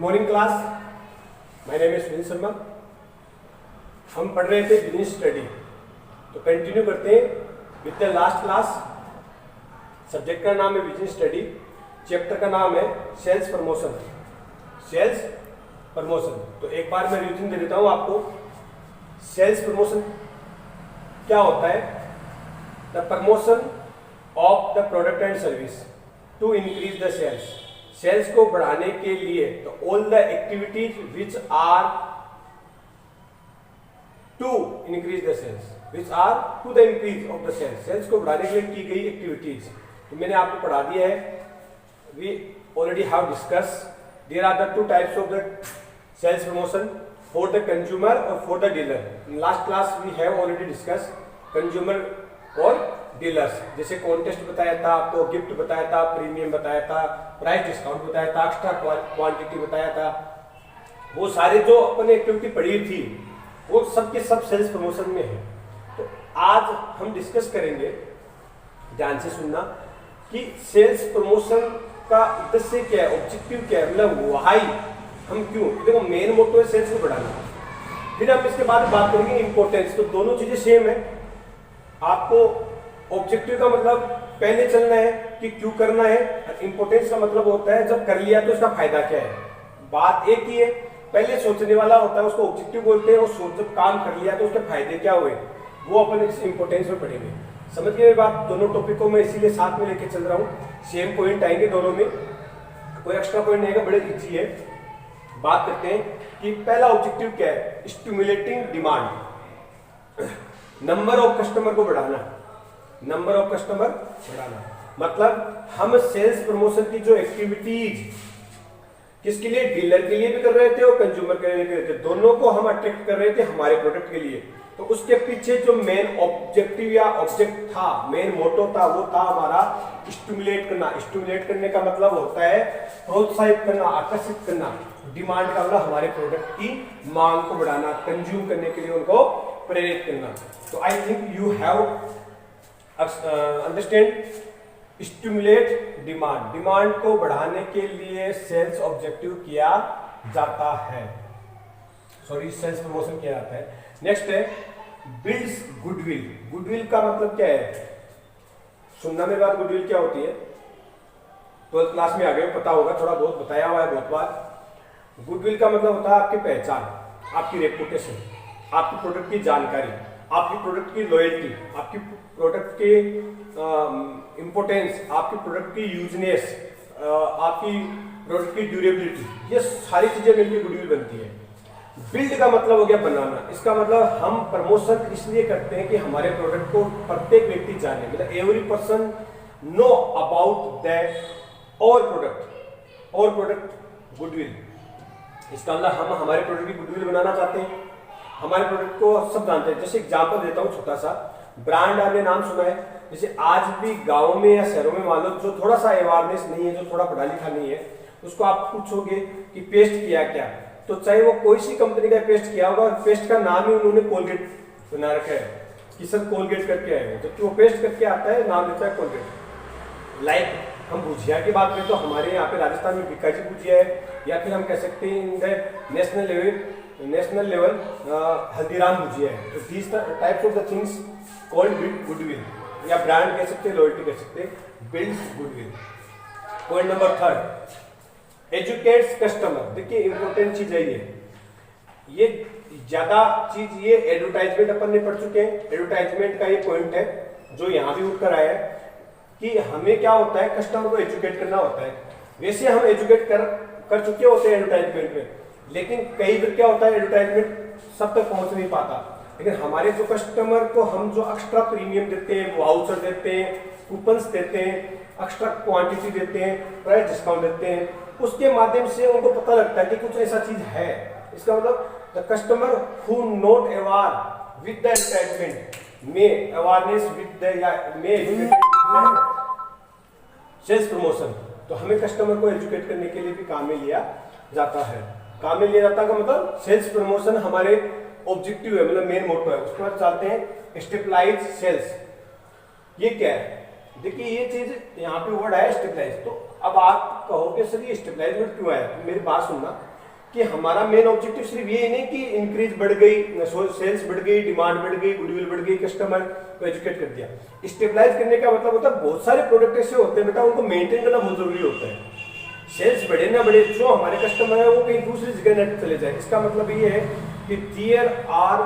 Morning class. My name is Sunil Sharma. हम पढ़ रहे थे बिजनेस स्टडी, तो कंटिन्यू करते हैं with the last class. Subject का नाम है बिजनेस स्टडी, चैप्टर का नाम है सेल्स प्रमोशन। सेल्स प्रमोशन, तो एक बार मैं रिवीजन दे देता हूँ आपको। सेल्स प्रमोशन क्या होता है? The promotion of the product and service to increase the sales. Sales को बढ़ाने के लिए तो all the activities which are to increase the sales, which are to the increase of the sales. Sales को बढ़ाने के लिए की गई एक्टिविटीज तो मैंने आपको पढ़ा दिया है। We already have discuss there are the two types of the sales promotion, for the consumer और for the dealer. In last class we have already discuss consumer और डीलर्स। जैसे कॉन्टेस्ट बताया था आपको, गिफ्ट बताया था, प्रीमियम बताया था, प्राइस डिस्काउंट बताया था, एक्स्ट्रा क्वांटिटी बताया था। वो सारे जो अपने एक्टिविटी पढ़ी थी वो सब के सब सेल्स प्रमोशन में है। तो आज हम डिस्कस करेंगे, ध्यान से सुनना, कि सेल्स प्रमोशन का उद्देश्य क्या है, ऑब्जेक्टिव क्या है, मतलब व्हाई, हम क्यों। देखो मेन मोटो है सेल्स को बढ़ाना। फिर हम इसके बाद बात करेंगे इंपॉर्टेंस। तो दोनों चीजें सेम है। आपको ऑब्जेक्टिव का मतलब पहले चलना है कि क्यों करना है, इंपॉर्टेंस का मतलब होता है जब कर लिया तो उसका फायदा क्या है। बात एक ही है, पहले सोचने वाला होता है उसको ऑब्जेक्टिव बोलते हैं, और जब काम कर लिया तो उसके फायदे क्या हुए वो अपन इस इंपॉर्टेंस में पढ़ेंगे। समझ गए बात? दोनों टॉपिक को मैं इसीलिए साथ में लेके चल रहा हूँ। सेम पॉइंट आएंगे दोनों में, कोई एक्स्ट्रा पॉइंट नहीं आएगा, बड़े इजी है। बात करते हैं कि पहला ऑब्जेक्टिव क्या है, stimulating demand, number of customer को बढ़ाना। नंबर ऑफ कस्टमर बढ़ाना मतलब हम सेल्स प्रमोशन की जो एक्टिविटीज किसके लिए, डीलर के लिए भी कर रहे थे और कंज्यूमर के लिए भी कर रहे थे, दोनों को हम अट्रैक्ट कर रहे थे हमारे प्रोडक्ट के लिए। तो उसके पीछे जो मेन ऑब्जेक्टिव या ऑब्जेक्ट था, मेन मोटो था, वो था हमारा स्टिमुलेट करना। स्टिमुलेट करने का मतलब होता है प्रोत्साहित करना, आकर्षित करना। डिमांड का मतलब हमारे प्रोडक्ट की मांग को बढ़ाना, कंज्यूम करने के लिए उनको प्रेरित करना। तो I think you have understand stimulate demand. Demand को बढ़ाने के लिए सेल्स ऑब्जेक्टिव किया जाता है, सॉरी सेल्स प्रमोशन किया जाता है। नेक्स्ट है बिल्ड्स गुडविल। गुडविल का मतलब क्या है, सुनना मेरी बात। गुडविल क्या होती है 12th क्लास में आगे पता होगा, थोड़ा बहुत बताया हुआ है बहुत बार। गुडविल का मतलब होता है आपकी पहचान, आपकी रेपुटेशन, आपकी प्रोडक्ट की जानकारी, आपकी प्रोडक्ट की लॉयल्टी, आपकी प्रोडक्ट की इंपोर्टेंस, आपकी प्रोडक्ट की यूजनेस, आपकी प्रोडक्ट की ड्यूरेबिलिटी, ये सारी चीजें मिलकर गुडविल बनती है। बिल्ड का मतलब हो गया बनाना। इसका मतलब हम प्रमोशन इसलिए करते हैं कि हमारे प्रोडक्ट को प्रत्येक व्यक्ति जाने, मतलब every person know about that और प्रोडक्ट गुडविल। इसका मतलब हम हमारे प्रोडक्ट की गुडविल बनाना चाहते हैं। हमारे प्रोडक्ट को सब जानते हैं। जैसे एग्जांपल देता हूँ छोटा सा, ब्रांड आपने नाम सुना है। जैसे आज भी गांव में या शहरों में मान लो जो थोड़ा सा अवेयरनेस नहीं है, जो थोड़ा पढ़ा लिखा नहीं है, उसको आप पूछोगे कि पेस्ट किया क्या, तो चाहे वो कोई सी कंपनी का पेस्ट किया होगा, पेस्ट का नाम ही उन्होंने कोलगेट बना रखा है कि सर कोलगेट करके आए हो, जबकि वो पेस्ट करके आता है, नाम देता है कोलगेट। लाइक हम भुजिया की बात करें तो हमारे यहाँ पे राजस्थान में बीकाजी भुजिया है, या फिर हम कह सकते हैं in the national level Haldiram bhujia है। तो these types of the things called goodwill, या ब्रांड कह सकते हैं, लॉयल्टी कह सकते हैं, builds goodwill. Point number 3, educates customer. देखिए इंपॉर्टेंट चीज है ये ज्यादा चीज, ये एडवर्टाइजमेंट अपन ने पढ़ चुके हैं। एडवर्टाइजमेंट का ये पॉइंट है जो यहाँ भी उठकर आया है कि हमें क्या होता है, कस्टमर को एजुकेट करना होता है। वैसे हम एजुकेट कर चुके होते हैं एडवर्टाइजमेंट में, लेकिन कई बार क्या होता है एडवर्टाइजमेंट सब तक पहुंच नहीं पाता। लेकिन हमारे जो कस्टमर को हम जो एक्स्ट्रा प्रीमियम देते हैं, वाउचर देते हैं, कूपन्स देते हैं, एक्स्ट्रा क्वांटिटी देते हैं, प्राइस डिस्काउंट देते हैं, उसके माध्यम से उनको पता लगता है कि कुछ ऐसा चीज है। इसका मतलब the customer who not aware with the advertisement में awareness with the sales promotion. तो हमें कस्टमर को एजुकेट करने के लिए भी काम में लिया जाता है। काम में लिया जाता का मतलब सेल्स प्रमोशन हमारे ऑब्जेक्टिव है, मतलब मेन मोटो है। उसके बाद चलते हैं स्टेबलाइज सेल्स। ये क्या है, देखिए ये चीज यहाँ पे वर्ड है स्टेबलाइज। तो अब आप कहोगे सर ये स्टेबलाइज वर्ड क्यों आया, तो मेरी बात सुनना। कि हमारा मेन ऑब्जेक्टिव सिर्फ ये नहीं कि इंक्रीज बढ़ गई, सेल्स बढ़ गई, डिमांड बढ़ गई, गुडविल बढ़ गई, कस्टमर को एजुकेट कर दिया। स्टेबलाइज करने का मतलब होता है बहुत सारे प्रोडक्ट ऐसे होते हैं बेटा, उनको मेंटेन करना बहुत जरूरी होता है। सेल्स बढ़े ना बढ़े, जो हमारे कस्टमर है वो कहीं दूसरी जगह नेट चले जाए, इसका मतलब ये है कि there are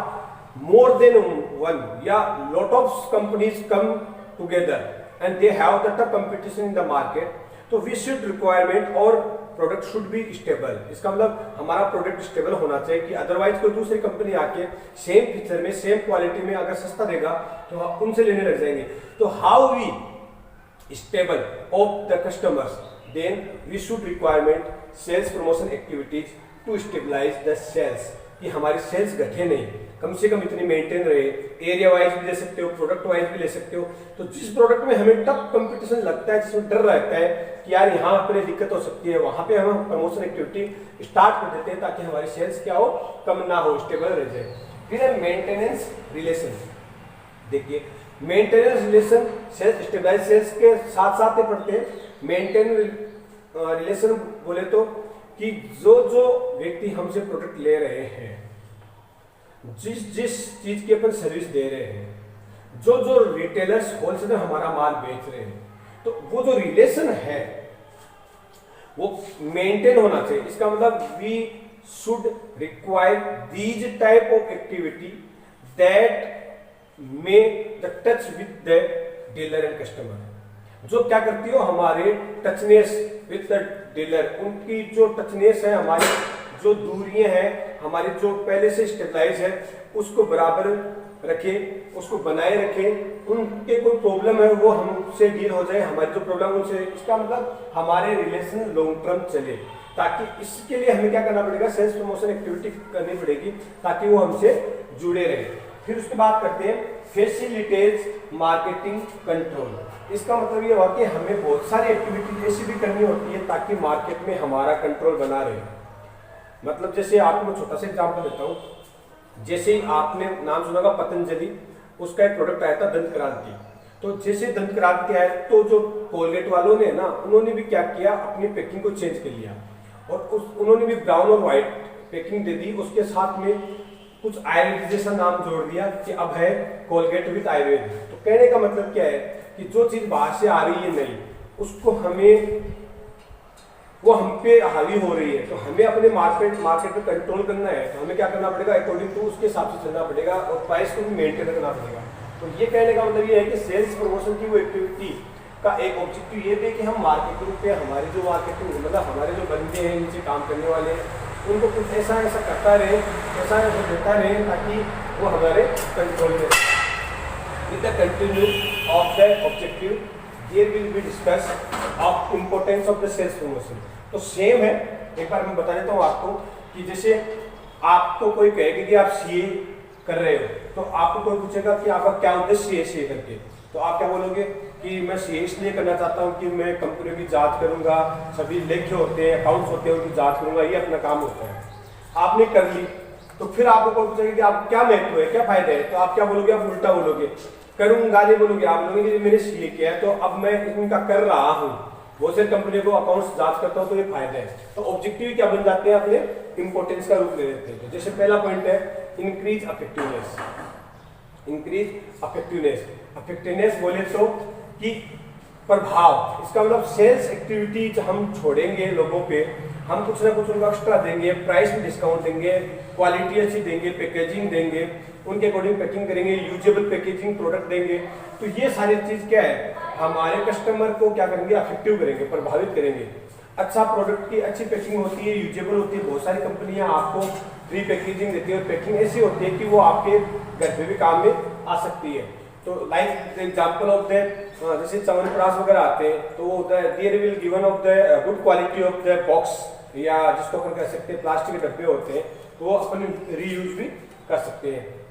more than one या lot of companies come together and they have the tough competition in the market, तो वी शुड रिक्वायरमेंट और प्रोडक्ट शुड बी स्टेबल। इसका मतलब हमारा प्रोडक्ट स्टेबल होना चाहिए कि अदरवाइज कोई दूसरी कंपनी आके सेम फीचर में सेम क्वालिटी में अगर सस्ता देगा तो हम उनसे लेने लग जाएंगे। तो how we stable of the customers, then we should requirement sales promotion activities to stabilise the sales, कि हमारी सेल्स घटे नहीं, कम से कम इतनी मेंटेन रहे। एरिया वाइज भी ले सकते हो, प्रोडक्ट वाइज भी ले सकते हो। तो जिस प्रोडक्ट में हमें टफ कंपटीशन लगता है, जिसमें डर रहता है कि यार यहाँ पर दिक्कत हो सकती है, वहां पे हम प्रमोशन एक्टिविटी स्टार्ट कर देते हैं ताकि हमारी सेल्स क्या हो, कम ना हो, स्टेबल रह जाए। फिर है मेंटेनेंस रिलेशन। देखिए maintenance relation sales stabilise sales के साथ साथ पढ़ते हैं। मेंटेन रिलेशन बोले तो कि जो व्यक्ति हमसे प्रोडक्ट ले रहे हैं, जिस चीज की अपन सर्विस दे रहे हैं, जो रिटेलर्स होलसेलर हमारा माल बेच रहे हैं, तो वो जो रिलेशन है वो मेंटेन होना चाहिए। इसका मतलब we should require these type of activity that may the touch with the dealer and customer. जो क्या करती हो, हमारे टचनेस विद द डीलर, उनकी जो टचनेस है, हमारी जो दूरियां हैं, हमारी जो पहले से स्टेबलाइज है, उसको बराबर रखे, उसको बनाए रखे। उनके कोई प्रॉब्लम है वो हमसे डील हो जाए, हमारी जो प्रॉब्लम उनसे, इसका मतलब हमारे रिलेशन लॉन्ग टर्म चले। ताकि इसके लिए हमें क्या करना पड़ेगा, सेल्स प्रमोशन एक्टिविटी करनी पड़ेगी ताकि वो हमसे जुड़े रहे। फिर उसके बाद करते हैं फैसिलिटेज मार्केटिंग कंट्रोल। इसका मतलब ये हुआ कि हमें बहुत सारी एक्टिविटी ऐसी भी करनी होती है ताकि मार्केट में हमारा कंट्रोल बना रहे। मतलब जैसे आपको मैं छोटा सा एग्जांपल देता हूँ, जैसे आपने नाम सुना होगा पतंजलि, उसका एक प्रोडक्ट आया था दंत क्रांति। तो जैसे दंत क्रांति आया तो जो कोलगेट वालों ने ना, उन्होंने भी क्या किया, अपनी पैकिंग को चेंज कर लिया और उन्होंने भी ब्राउन और व्हाइट पैकिंग दे दी, उसके साथ में कुछ आयुर्वेद जैसा नाम जोड़ दिया कि अब है कोलगेट विद आयुर्वेद। तो कहने का मतलब क्या है कि जो चीज बाहर से आ रही है नई, उसको हमें, वो हम पे हावी हो रही है, तो हमें अपने मार्केट पे कंट्रोल करना है। तो हमें क्या करना पड़ेगा, अकॉर्डिंग टू उसके हिसाब से चलना पड़ेगा और प्राइस को भी मेंटेन करना पड़ेगा। तो ये कहने का मतलब ये है कि सेल्स प्रमोशन की वो एक्टिविटी का एक ऑब्जेक्टिव ये थे कि हम मार्केटिंग पे, हमारी जो मार्केटिंग मतलब हमारे जो बंदे हैं, नीचे काम करने वाले हैं, उनको कुछ ऐसा करता रहे, ऐसा देता रहे ताकि वो हमारे कंट्रोल में। With the continue of the objective there will be discuss of importance of the sales promotion. तो सेम है, एक बार मैं बता देता हूँ आपको कि जैसे आपको कोई कहेगा कि आप सीए कर रहे हो, तो आपको कोई पूछेगा कि आपका क्या उद्देश्य है सीए करके, तो आप क्या बोलोगे कि मैं सीए इसलिए करना चाहता हूँ कि मैं कंपनी की जांच करूंगा, सभी लेखे होते हैं, अकाउंट्स होते हैं, उनकी जांच करूंगा, ये अपना काम होता है। आपने कर ली, तो फिर आपको कोई पूछेगा कि आप क्या महत्व है, क्या फायदा है, तो आप क्या बोलोगे, आप उल्टा बोलोगे, करूंगा नहीं बोलोगे, आप बोलोगे कि मैंने सीए किया है तो अब मैं इनका कर रहा हूँ, बहुत सारी कंपनी को अकाउंट्स जांच करता हूँ तो ये फायदा है। तो ऑब्जेक्टिव क्या बन जाते हैं, अपने इंपोर्टेंस का रूप ले लेते हैं। तो जैसे पहला पॉइंट है इंक्रीज इफेक्टिवनेस। इंक्रीज इफेक्टिवनेस बोले तो कि प्रभाव, इसका मतलब सेल्स एक्टिविटीज हम छोड़ेंगे लोगों पे, हम कुछ ना कुछ उनको एक्स्ट्रा देंगे, प्राइस में डिस्काउंट देंगे, क्वालिटी अच्छी देंगे, पैकेजिंग देंगे, उनके अकॉर्डिंग पैकिंग करेंगे, यूजेबल पैकेजिंग प्रोडक्ट देंगे। तो ये सारी चीज क्या है, हमारे कस्टमर को क्या करेंगे, अफेक्टिव करेंगे, प्रभावित करेंगे। अच्छा प्रोडक्ट की अच्छी पैकिंग होती है, यूजेबल होती है, बहुत सारी कंपनियां आपको फ्री पैकेजिंग देती है और पैकिंग ऐसी होती है कि वो आपके घर पे भी काम में आ सकती है। तो लाइक एग्जांपल ऑफ द जैसे च्यवनप्राश वगैरह आते हैं, तो there will given of the good quality of the box, या जिसको अपन कह सकते हैं प्लास्टिक के डब्बे होते हैं, तो वो अपन रीयूज भी कर सकते हैं।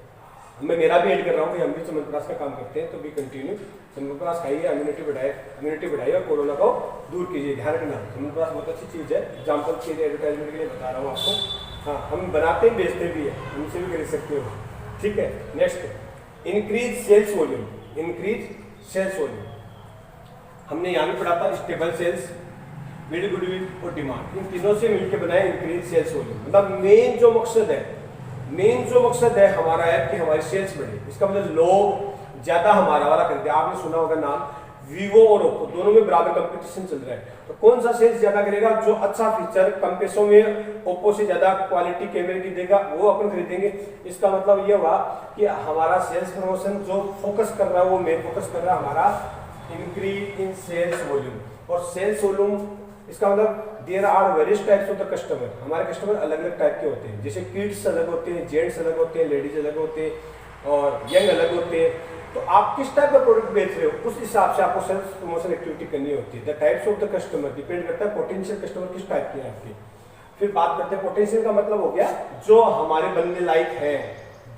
मैं मेरा भी ऐड कर रहा हूँ कि हम भी च्यवनप्राश का काम करते हैं, तो भी कंटिन्यू च्यवनप्राश खाइए, इम्यूनिटी बढ़ाइए और कोरोना को दूर कीजिए। ध्यान रखना, च्यवनप्राश बहुत अच्छी चीज़ है, एग्जाम्पल के लिए एडवर्टाइजमेंट के लिए बता रहा हूँ आपको। हाँ, हम बनाते हैं, बेचते भी है, हमसे भी खरीद सकते हो। ठीक है, next increase sales volume. Increase sales volume हमने यहाँ भी पढ़ा था, स्टेबल सेल्स, बिल्ड गुडविल और डिमांड, इन तीनों से मिलकर बनाए इंक्रीज सेल्स वॉल्यूम। मतलब मेन जो मकसद है हमारा है कि हमारी सेल्स बढ़े। इसका मतलब लोग ज्यादा हमारा वाला खरीदे। आपने सुना होगा नाम वीवो और ओप्पो, दोनों में बराबर कंपटीशन चल रहा है। तो कौन सा सेल्स ज्यादा करेगा? जो अच्छा फीचर कम पैसों में ओप्पो से ज्यादा क्वालिटी कैमरे की देगा वो अपन खरीदेंगे। इसका मतलब ये हुआ कि हमारा सेल्स प्रमोशन जो फोकस कर रहा है वो मेन फोकस कर रहा है हमारा इंक्रीज इन सेल्स वॉल्यूम। और सेल्स वॉल्यूम इसका मतलब there are various types of the customer. हमारे कस्टमर अलग अलग टाइप के होते हैं, जैसे किड्स अलग होते हैं, जेंट्स अलग होते हैं, लेडीज अलग होते हैं और यंग अलग होते हैं। तो आप किस टाइप का प्रोडक्ट बेच रहे हो उस हिसाब से आपको सेल्स प्रमोशन एक्टिविटी करनी होती है। The types of the customer depend करता है पोटेंशियल कस्टमर किस टाइप के हैं आपके। फिर बात करते हैं पोटेंशियल का मतलब हो गया जो हमारे बनने लायक है,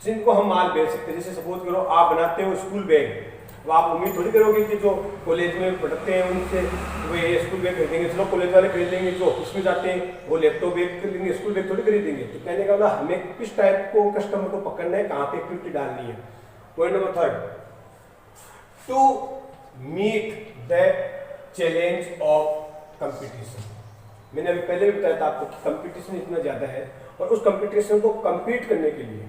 जिनको हम माल बेच सकते हैं। जैसे सपोज करो आप बनाते हो स्कूल बैग, तो आप उम्मीद थोड़ी करोगे कि जो कॉलेज में पढ़ते हैं उनसे वो ये स्कूल बैग खरीदेंगे। चलो कॉलेज वाले खरीद लेंगे, जो ऑफिस में जाते हैं वो लैपटॉप बैग खरीदेंगे, स्कूल बैग थोड़ी खरीदेंगे। तो कहने का मतलब हमें किस टाइप को कस्टमर को पकड़ना है, कहाँ पे एक्टिविटी डालनी है। Point number 3, to meet the challenge of competition. मैंने अभी पहले भी बताया था आपको कि कंपटीशन इतना ज्यादा है और उस कंपटीशन को कंपीट करने के लिए,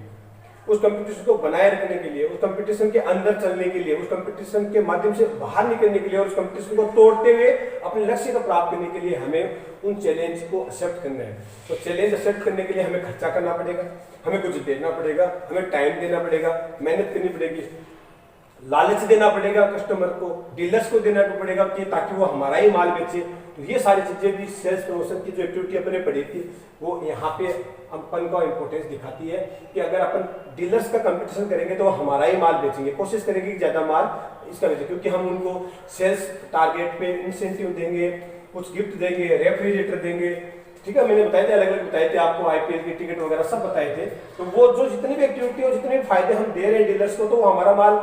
उस कंपटीशन को बनाए रखने के लिए, उस कंपटीशन के अंदर चलने के लिए, उस कंपटीशन के माध्यम से बाहर निकलने के लिए और उस कंपटीशन को तोड़ते हुए अपने लक्ष्य को प्राप्त करने के लिए हमें उन चैलेंज को एक्सेप्ट करना है। तो चैलेंज एक्सेप्ट करने के लिए हमें खर्चा करना पड़ेगा, हमें कुछ देना पड़ेगा, हमें टाइम देना पड़ेगा, मेहनत करनी पड़ेगी, लालच देना पड़ेगा कस्टमर को, डीलर्स को देना पड़ेगा कि ताकि वो हमारा ही माल बेचे। तो ये सारी चीजें भी सेल्स प्रमोशन की जो एक्टिविटी अपने पढ़ी थी वो यहाँ पे अपन का इंपॉर्टेंस दिखाती है कि अगर अपन डीलर्स का कंपटीशन करेंगे तो हमारा ही माल बेचेंगे, कोशिश करेंगे कि ज्यादा माल इसका बेचे, क्योंकि हम उनको सेल्स टारगेट पे इंसेंटिव देंगे, कुछ गिफ्ट देंगे, रेफ्रिजरेटर देंगे। ठीक है, मैंने बताए थे, अलग अलग बताए थे आपको, आईपीएल की टिकट वगैरह सब बताए थे। तो वो जो जितनी भी एक्टिविटी और जितने भी फायदे हम दे रहे हैं डीलर्स को, तो वो हमारा माल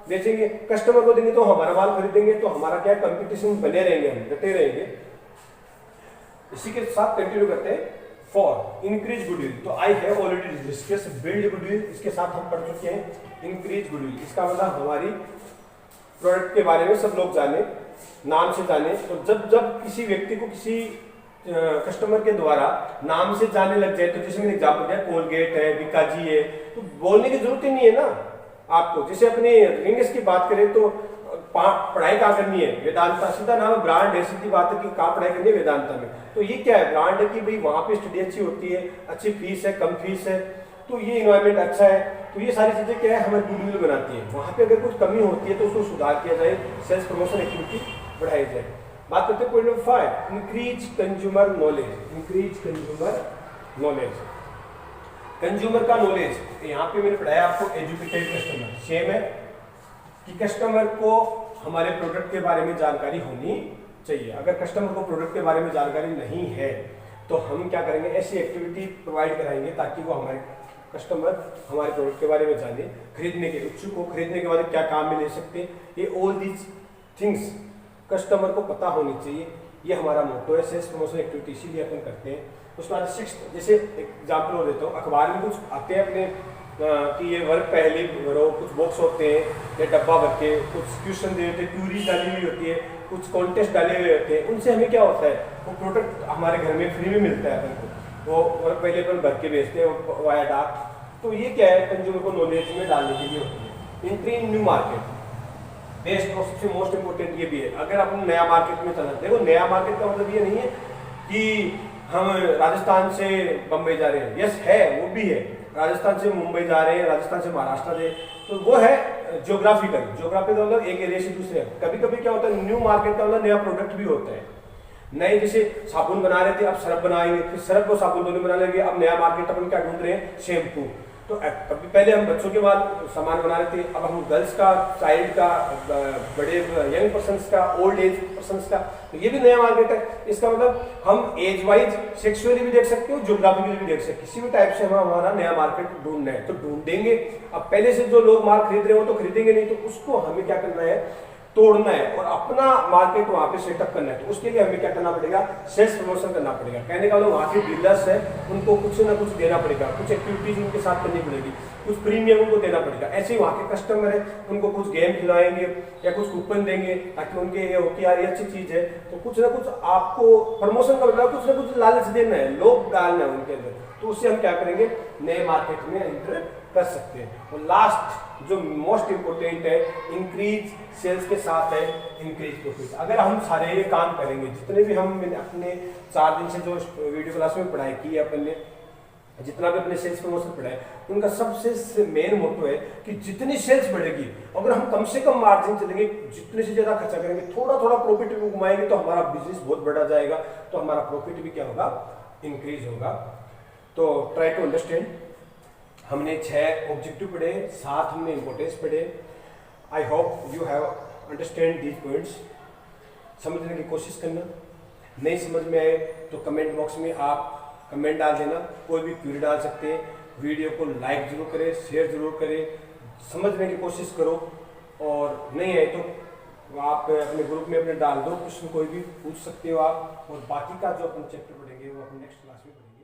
बेचेंगे, कस्टमर को देंगे तो हमारा माल खरीदेंगे। तो हमारा क्या कंपटीशन बने रहेंगे, हम डटे रहेंगे। इसी के साथ कंटिन्यू करते हैं। फॉर इंक्रीज गुडविल, तो I have already discuss build goodwill, इसके साथ हम पढ़ चुके हैं इंक्रीज गुडविल। इसका मतलब हमारी प्रोडक्ट के बारे में सब लोग जाने, नाम से जाने। तो जब किसी व्यक्ति को किसी कस्टमर के द्वारा नाम से जाने लग जाए, तो जैसे मैंने एग्जाम्पल दिया कोलगेट है, बिकाजी है, तो बोलने की जरूरत ही नहीं है ना आपको। जैसे अपने रिंग्स की बात करें तो पढ़ाई कहाँ करनी है, वेदांता, सीधा नाम है, ब्रांड है, सीधी बात है कि कहाँ पढ़ाई करनी है, वेदांता में। तो ये क्या है, ब्रांड है कि भाई वहाँ पे स्टडी अच्छी होती है, अच्छी फीस है, कम फीस है, तो ये इन्वायरमेंट अच्छा है। तो ये सारी चीजें क्या है, हमें गुडविल बनाती है। वहाँ पे अगर कुछ कमी होती है तो उसको सुधार किया जाए, सेल्स प्रमोशन एक्टिविटी बढ़ाई जाए। बात करते हैं point number 5, increase consumer knowledge. Increase consumer knowledge, consumer का नॉलेज। यहाँ पे मैंने पढ़ाया आपको एजुकेटेड कस्टमर, सेम है कि कस्टमर को हमारे प्रोडक्ट के बारे में जानकारी होनी चाहिए। अगर कस्टमर को प्रोडक्ट के बारे में जानकारी नहीं है तो हम क्या करेंगे, ऐसी एक्टिविटी प्रोवाइड कराएंगे ताकि वो हमारे कस्टमर हमारे प्रोडक्ट के बारे में जाने, खरीदने के इच्छुक हो, खरीदने के बाद क्या काम में ले सकते हैं, ये ऑल दीज थिंग्स कस्टमर को पता होनी चाहिए। ये हमारा मोटो है सेल्स प्रमोशन एक्टिविटी, इसीलिए अपन करते हैं। उसके बाद 6, जैसे एग्जाम्पल हो देता हूँ, अखबार में कुछ आते हैं अपने कि ये वर्क पहले भरो, कुछ बॉक्स होते हैं या डब्बा भर के, कुछ क्वेश्चन दे देते हैं, क्यूरी डाली हुई होती है, कुछ कॉन्टेस्ट डाले हुए होते हैं। उनसे हमें क्या होता है, वो प्रोडक्ट हमारे घर में फ्री में मिलता है अपन को, वो वर्क पहले अपन भर के बेचते हैं वाया डाक। तो ये क्या है, कंज्यूमर को नॉलेज में डालने के लिए होती है। Entry in new market, best और सबसे मोस्ट इंपोर्टेंट ये भी है। अगर अपन नया मार्केट में चला, देखो नया मार्केट का मतलब ये नहीं है कि हम राजस्थान से बम्बई जा रहे हैं, यस है, वो भी है, राजस्थान से मुंबई जा रहे हैं, राजस्थान से महाराष्ट्र जा रहे हैं, तो वो है ज्योग्राफिकल। ज्योग्राफिकल मतलब एक एरिया से दूसरे। कभी कभी क्या होता है, न्यू मार्केट का मतलब नया प्रोडक्ट भी होता है। नए जैसे साबुन बना रहे थे, अब सरफ बनाएंगे, फिर सरफ को साबुन दोनों बना लेंगे। अब नया मार्केट अपन क्या ढूंढ रहे हैं, शैम्पू। तो कभी पहले हम बच्चों के बाद सामान बना रहे थे, अब हम गर्ल्स का, चाइल्ड का, बड़े यंग पर्सन्स का, ओल्ड एज पर्सन्स का, तो ये भी नया मार्केट है। इसका मतलब हम एज वाइज सेक्सुअली भी देख सकते हो, ज्योग्राफिकली भी देख सकते हो, किसी भी टाइप से हम हमारा नया मार्केट ढूंढना है तो ढूंढेंगे। अब पहले से जो लोग माल खरीद रहे हो तो खरीदेंगे नहीं, तो उसको हमें क्या करना है, तोड़ना है और अपना मार्केट वहाँ पे सेटअप करना है, तो उसके लिए हमें क्या करना पड़ेगा, सेल्स प्रमोशन करना पड़ेगा। कहने का मतलब वहाँ के डीलर्स है उनको कुछ ना कुछ देना पड़ेगा, कुछ एक्टिविटीज उनके साथ करनी पड़ेगी, कुछ प्रीमियम उनको देना पड़ेगा। ऐसे ही वहाँ के कस्टमर है उनको कुछ गेम खिलाएंगे या कुछ कूपन देंगे ताकि उनके ये हो कि यार ये अच्छी चीज़ है, तो कुछ ना कुछ आपको प्रमोशन का मतलब कुछ ना कुछ लालच देना है, लोग डालना है उनके अंदर, तो उससे हम क्या करेंगे, नए मार्केट में एंटर कर सकते हैं। और लास्ट जो मोस्ट इंपोर्टेंट है, इंक्रीज सेल्स के साथ है इंक्रीज प्रॉफिट। अगर हम सारे ये काम करेंगे, जितने भी हम अपने 4 दिन से जो वीडियो क्लास में पढ़ाई की है, अपन ने जितना भी अपने सेल्स प्रमोशन पढ़ा है, उनका सबसे मेन मोटो है कि जितनी सेल्स बढ़ेगी, अगर हम कम से कम मार्जिन चलेंगे, जितने से ज्यादा खर्चा करेंगे, थोड़ा थोड़ा प्रॉफिट भी कमाएंगे, तो हमारा बिजनेस बहुत बढ़ा जाएगा, तो हमारा प्रॉफिट भी क्या होगा, इंक्रीज होगा। तो ट्राई टू अंडरस्टैंड। हमने 6 ऑब्जेक्टिव पढ़े, 7 हमने इंपॉर्टेंस पढ़े। I hope you have understand these points. समझने की कोशिश करना, नहीं समझ में आए तो कमेंट बॉक्स में आप कमेंट डाल देना, कोई भी क्वेरी डाल सकते हैं। वीडियो को लाइक जरूर करें, शेयर जरूर करें, समझने की कोशिश करो, और नहीं है तो आप अपने ग्रुप में अपने डाल दो, प्रश्न कोई भी पूछ सकते हो आप। और बाकी का जो अपन चैप्टर पढ़ेंगे वो अपन नेक्स्ट क्लास में पढ़ेंगे।